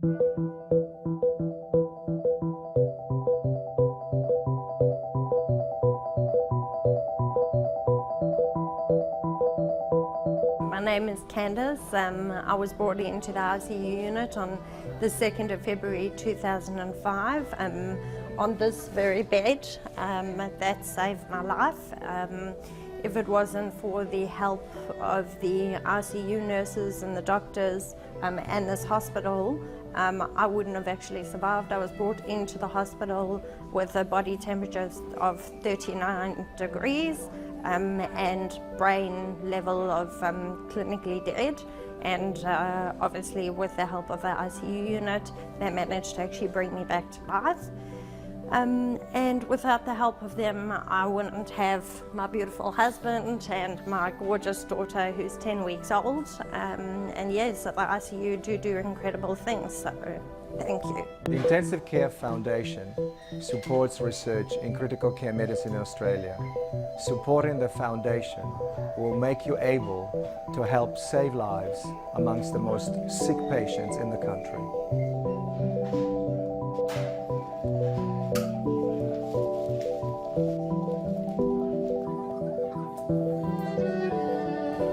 My name is Candice. I was brought into the ICU unit on the 2nd of February 2005 on this very bed. That saved my life. If it wasn't for the help of the ICU nurses and the doctors and this hospital, I wouldn't have actually survived. I was brought into the hospital with a body temperature of 39 degrees and brain level of clinically dead, and obviously with the help of the ICU unit they managed to actually bring me back to life. And without the help of them I wouldn't have my beautiful husband and my gorgeous daughter who's 10 weeks old, and yes, the ICU do incredible things, so thank you. The Intensive Care Foundation supports research in critical care medicine in Australia. Supporting the foundation will make you able to help save lives amongst the most sick patients in the country.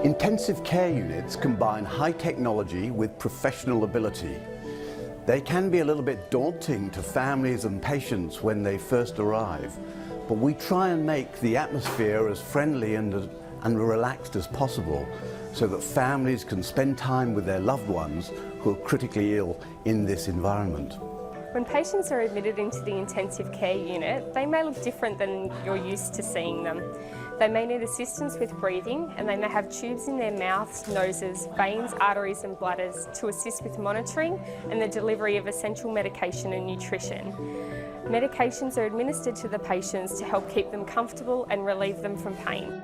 Intensive care units combine high technology with professional ability. They can be a little bit daunting to families and patients when they first arrive, but we try and make the atmosphere as friendly and relaxed as possible so that families can spend time with their loved ones who are critically ill in this environment. When patients are admitted into the intensive care unit, they may look different than you're used to seeing them. They may need assistance with breathing, and they may have tubes in their mouths, noses, veins, arteries and bladders to assist with monitoring and the delivery of essential medication and nutrition. Medications are administered to the patients to help keep them comfortable and relieve them from pain.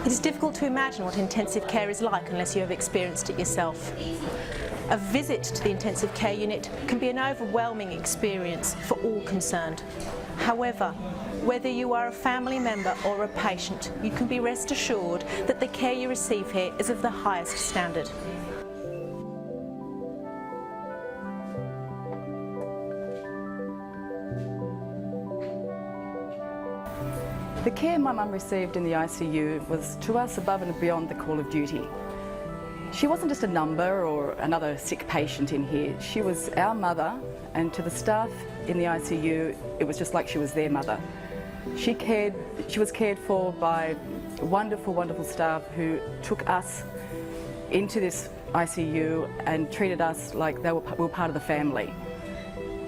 It is difficult to imagine what intensive care is like unless you have experienced it yourself. A visit to the intensive care unit can be an overwhelming experience for all concerned. However, whether you are a family member or a patient, you can be rest assured that the care you receive here is of the highest standard. The care my mum received in the ICU was to us above and beyond the call of duty. She wasn't just a number or another sick patient in here. She was our mother, and to the staff in the ICU, it was just like she was their mother. She was cared for by wonderful, wonderful staff who took us into this ICU and treated us like we were part of the family.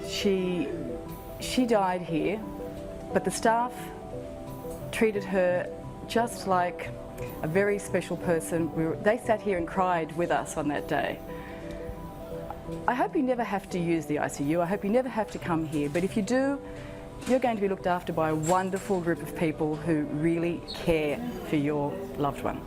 She died here, but the staff treated her just like a very special person. They sat here and cried with us on that day. I hope you never have to use the ICU. I hope you never have to come here, but if you do, you're going to be looked after by a wonderful group of people who really care for your loved one.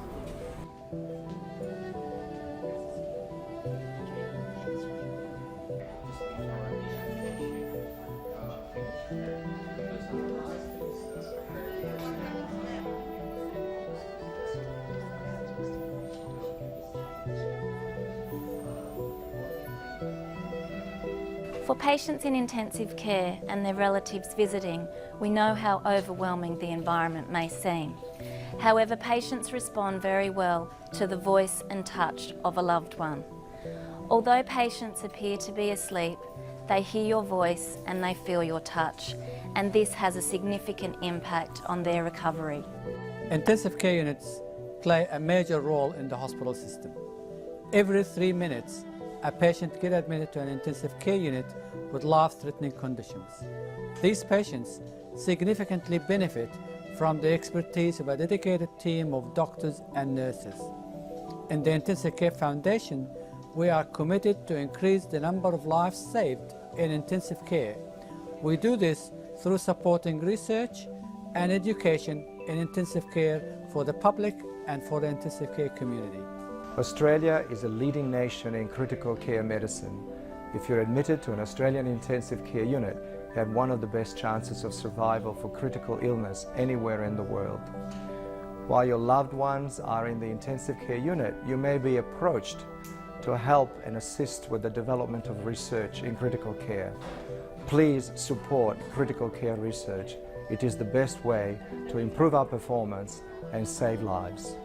For patients in intensive care and their relatives visiting, we know how overwhelming the environment may seem. However, patients respond very well to the voice and touch of a loved one. Although patients appear to be asleep, they hear your voice and they feel your touch, and this has a significant impact on their recovery. Intensive care units play a major role in the hospital system. Every 3 minutes, a patient gets admitted to an intensive care unit with life-threatening conditions. These patients significantly benefit from the expertise of a dedicated team of doctors and nurses. In the Intensive Care Foundation, we are committed to increase the number of lives saved in intensive care. We do this through supporting research and education in intensive care for the public and for the intensive care community. Australia is a leading nation in critical care medicine. If you're admitted to an Australian intensive care unit, have one of the best chances of survival for critical illness anywhere in the world. While your loved ones are in the intensive care unit, you may be approached to help and assist with the development of research in critical care. Please support critical care research. It is the best way to improve our performance and save lives.